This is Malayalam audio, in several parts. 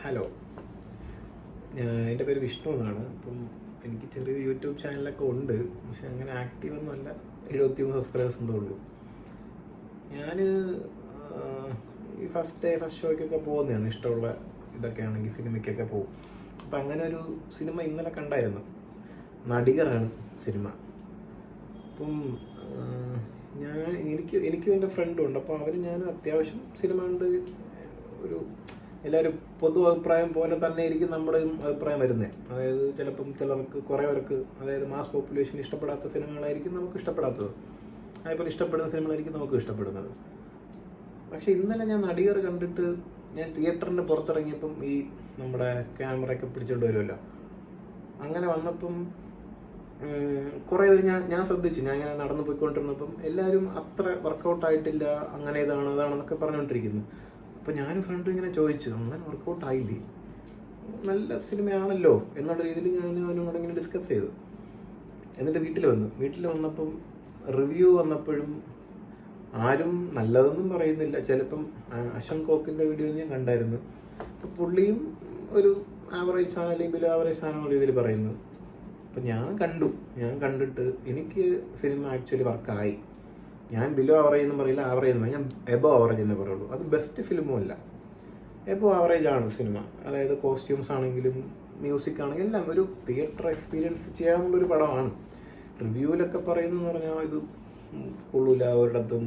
ഹലോ, എൻ്റെ പേര് വിഷ്ണു എന്നാണ്. അപ്പം എനിക്ക് ചെറിയ യൂട്യൂബ് ചാനലൊക്കെ ഉണ്ട്, പക്ഷെ അങ്ങനെ ആക്റ്റീവ് ഒന്നുമല്ല. 73 സബ്സ്ക്രൈബേഴ്സ് എന്തോ ഉള്ളൂ. ഞാൻ ഈ ഫസ്റ്റ് ഷോയ്ക്കൊക്കെ പോകുന്നതാണ്. ഇഷ്ടമുള്ള ഇതൊക്കെ ആണെങ്കിൽ സിനിമയ്ക്കൊക്കെ പോകും. അപ്പം അങ്ങനെ ഒരു സിനിമ ഇന്നലെ കണ്ടായിരുന്നു. നടികറാണ് സിനിമ. അപ്പം എനിക്കും എൻ്റെ ഫ്രണ്ടും ഉണ്ട്. അപ്പോൾ ഞാൻ അത്യാവശ്യം സിനിമ കണ്ട് ഒരു എല്ലാവരും പൊതു അഭിപ്രായം പോലെ തന്നെ ആയിരിക്കും നമ്മുടെയും അഭിപ്രായം വരുന്നത്. അതായത് ചിലപ്പം കുറേ പേർക്ക്, അതായത് മാസ് പോപ്പുലേഷൻ ഇഷ്ടപ്പെടാത്ത സിനിമകളായിരിക്കും നമുക്ക് ഇഷ്ടപ്പെടാത്തത്, അതേപോലെ ഇഷ്ടപ്പെടുന്ന സിനിമകളായിരിക്കും നമുക്ക് ഇഷ്ടപ്പെടുന്നത്. പക്ഷെ ഇന്നലെ ഞാൻ നടികർ കണ്ടിട്ട് ഞാൻ തിയേറ്ററിൻ്റെ പുറത്തിറങ്ങിയപ്പം ഈ നമ്മുടെ ക്യാമറയൊക്കെ പിടിച്ചുകൊണ്ട് വരുമല്ലോ, അങ്ങനെ വന്നപ്പം കുറേ പേര് ഞാൻ ശ്രദ്ധിച്ചു. ഞാൻ ഇങ്ങനെ നടന്നു പോയിക്കൊണ്ടിരുന്നപ്പം എല്ലാവരും അത്ര വർക്കൗട്ടായിട്ടില്ല, അങ്ങനെ അതാണെന്നൊക്കെ പറഞ്ഞുകൊണ്ടിരിക്കുന്നു. അപ്പോൾ ഞാനും ഫ്രണ്ടും ഇങ്ങനെ ചോദിച്ചു, അങ്ങനെ വർക്കൗട്ടായില്ലേ, നല്ല സിനിമയാണല്ലോ എന്നുള്ള രീതിയിൽ ഞാൻ അവനോട് ഇങ്ങനെ ഡിസ്കസ് ചെയ്തു. എന്നിട്ട് വീട്ടിൽ വന്നപ്പം റിവ്യൂ വന്നപ്പോഴും ആരും നല്ലതൊന്നും പറയുന്നില്ല. ചിലപ്പം അശോക് കോക്കിൻ്റെ വീഡിയോ ഞാൻ കണ്ടായിരുന്നു. അപ്പോൾ പുള്ളിയും ഒരു ആവറേജ് സാധനം അല്ലെങ്കിൽ ബിലോ ആവറേജ് സാധനം രീതിയിൽ പറയുന്നു. അപ്പം ഞാൻ കണ്ടിട്ട് എനിക്ക് സിനിമ ആക്ച്വലി വർക്കായി. ഞാൻ ബിലോ ആവറേജ് എന്നും പറയില്ല, ആവറേജ് എന്ന് ഞാൻ എബോ ആവറേജ് എന്നേ പറയുള്ളൂ. അത് ബെസ്റ്റ് ഫിലിമും അല്ല, എബോ ആവറേജ് ആണ് സിനിമ. അതായത് കോസ്റ്റ്യൂംസ് ആണെങ്കിലും മ്യൂസിക് ആണെങ്കിലും എല്ലാം ഒരു തിയേറ്റർ എക്സ്പീരിയൻസ് ചെയ്യാനുള്ളൊരു പടമാണ്. റിവ്യൂവിലൊക്കെ പറയുന്നതെന്ന് പറഞ്ഞാൽ ഇത് കൊള്ളൂല, ഒരിടത്തും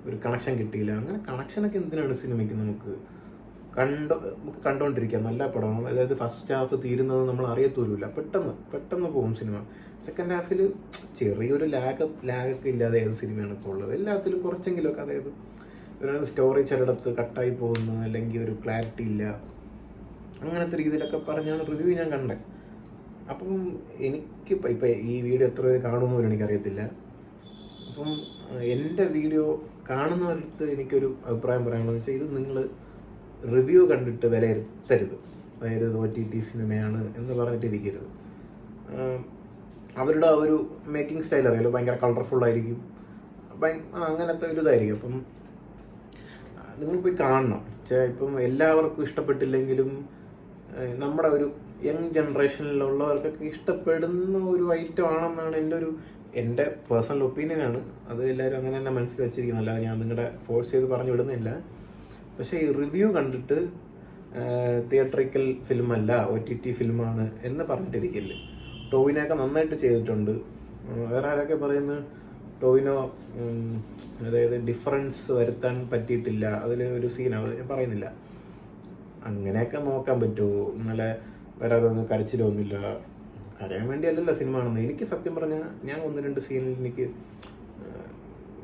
ഒരു കണക്ഷൻ കിട്ടിയില്ല. അങ്ങനെ കണക്ഷനൊക്കെ എന്തിനാണ് സിനിമയ്ക്ക്? നമുക്ക് കണ്ടുകൊണ്ടിരിക്കാം, നല്ല പടമാണ്. അതായത് ഫസ്റ്റ് ഹാഫ് തീരുന്നത് നമ്മൾ അറിയത്തോലുമില്ല, പെട്ടെന്ന് പോകും സിനിമ. സെക്കൻഡ് ഹാഫിൽ ചെറിയൊരു ലാഗൊക്കെ ഇല്ലാതെ ഏത് സിനിമയാണ് ഇപ്പോൾ ഉള്ളത്? എല്ലാത്തിലും കുറച്ചെങ്കിലുമൊക്കെ, അതായത് ഒരു സ്റ്റോറി ചിലയിടത്ത് കട്ടായി പോകുന്നു, അല്ലെങ്കിൽ ഒരു ക്ലാരിറ്റി ഇല്ല, അങ്ങനത്തെ രീതിയിലൊക്കെ പറഞ്ഞാണ് റിവ്യൂ ഞാൻ കണ്ടത്. അപ്പം ഇപ്പം ഈ വീഡിയോ എത്ര പേര് കാണുമെന്ന് പോലും എനിക്കറിയത്തില്ല. അപ്പം എൻ്റെ വീഡിയോ കാണുന്നവർക്ക് എനിക്കൊരു അഭിപ്രായം പറയാനുള്ളത് വെച്ചാൽ, ഇത് നിങ്ങൾ റിവ്യൂ കണ്ടിട്ട് വിലയിരുത്തരുത്. അതായത് OTT സിനിമയാണ് എന്ന് പറഞ്ഞിട്ടിരിക്കരുത്. അവരുടെ ഒരു മേക്കിംഗ് സ്റ്റൈൽ അറിയാലോ, ഭയങ്കര കളർഫുള്ളായിരിക്കും, അങ്ങനത്തെ ഒരു ഇതായിരിക്കും. അപ്പം നിങ്ങൾ പോയി കാണണം. ഇപ്പം എല്ലാവർക്കും ഇഷ്ടപ്പെട്ടില്ലെങ്കിലും നമ്മുടെ ഒരു യങ് ജനറേഷനിലുള്ളവർക്കൊക്കെ ഇഷ്ടപ്പെടുന്ന ഒരു ഐറ്റം ആണെന്നാണ് എൻ്റെ പേഴ്സണൽ ഒപ്പീനിയനാണ്. അത് എല്ലാവരും അങ്ങനെ തന്നെ മനസ്സിൽ വെച്ചിരിക്കണം, അല്ലാതെ ഞാൻ നിങ്ങളുടെ ഫോഴ്സ് ചെയ്ത് പറഞ്ഞു വിടുന്നില്ല. പക്ഷേ ഈ റിവ്യൂ കണ്ടിട്ട് തിയേറ്ററിക്കൽ ഫിലിമല്ല, OTT ഫിലിമാണ് എന്ന് പറഞ്ഞിട്ടിരിക്കില്ല. ടോവിനൊക്കെ നന്നായിട്ട് ചെയ്തിട്ടുണ്ട്. വേറെ ആരൊക്കെ പറയുന്നത് ടോവിനോ അതായത് ഡിഫറൻസ് വരുത്താൻ പറ്റിയിട്ടില്ല, അതിൽ ഒരു സീനാണ്, ഞാൻ പറയുന്നില്ല. അങ്ങനെയൊക്കെ നോക്കാൻ പറ്റുമോ? നല്ല വേറെ ഒന്നും കരച്ചിലൊന്നുമില്ല. കരയാൻ വേണ്ടിയല്ലല്ലോ സിനിമ ആണെന്ന്. എനിക്ക് സത്യം പറഞ്ഞാൽ ഞാൻ 1-2 സീനിൽ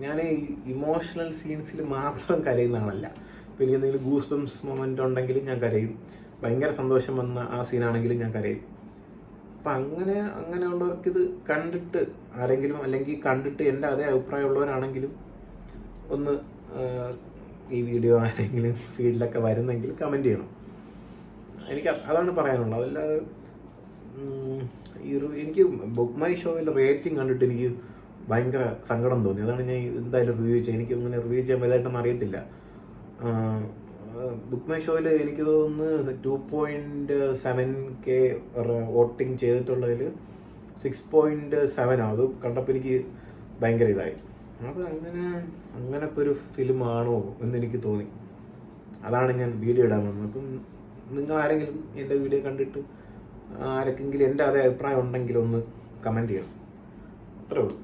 ഞാൻ ഈ ഇമോഷണൽ സീൻസിൽ മാത്രം കരയുന്ന ആളല്ല. ഇപ്പം എനിക്ക് എന്തെങ്കിലും ഗൂസ് ബംസ് മൊമെൻ്റ് ഉണ്ടെങ്കിലും ഞാൻ കരയും. ഭയങ്കര സന്തോഷം വന്ന ആ സീനാണെങ്കിലും ഞാൻ കരയും. അപ്പം അങ്ങനെയുള്ളവർക്കിത് കണ്ടിട്ട് ആരെങ്കിലും, അല്ലെങ്കിൽ കണ്ടിട്ട് എൻ്റെ അതേ അഭിപ്രായമുള്ളവരാണെങ്കിലും ഒന്ന് ഈ വീഡിയോ ആരെങ്കിലും ഫീൽഡിലൊക്കെ വരുന്നെങ്കിൽ കമൻറ്റ് ചെയ്യണം. എനിക്ക് അതാണ് പറയാനുള്ളത്. അതല്ലാതെ എനിക്ക് ബുക്ക് മൈ ഷോയിൽ റേറ്റിംഗ് കണ്ടിട്ട് എനിക്ക് ഭയങ്കര സങ്കടം തോന്നി. അതാണ് ഞാൻ എന്തായാലും റിവ്യൂ ചെയ്യുക. എനിക്ക് അങ്ങനെ റിവ്യൂ ചെയ്യാൻ വലുതായിട്ടൊന്നും അറിയത്തില്ല. ബുക്ക് മൈ ഷോയിൽ എനിക്ക് തോന്നുന്നു 2.7K വോട്ടിങ് ചെയ്തിട്ടുള്ളതിൽ 6.7 അത് കണ്ടപ്പോൾ എനിക്ക് ഭയങ്കര ഇതായി. അത് അങ്ങനത്തെ ഒരു ഫിലിമാണോ എന്നെനിക്ക് തോന്നി. അതാണ് ഞാൻ വീഡിയോ ഇടാൻ വന്നത്. അപ്പം നിങ്ങൾ ആരെങ്കിലും എൻ്റെ വീഡിയോ കണ്ടിട്ട് ആരൊക്കെങ്കിലും എൻ്റെ അതേ അഭിപ്രായം ഉണ്ടെങ്കിൽ ഒന്ന് കമൻറ്റ് ചെയ്യണം. അത്രേ ഉള്ളൂ.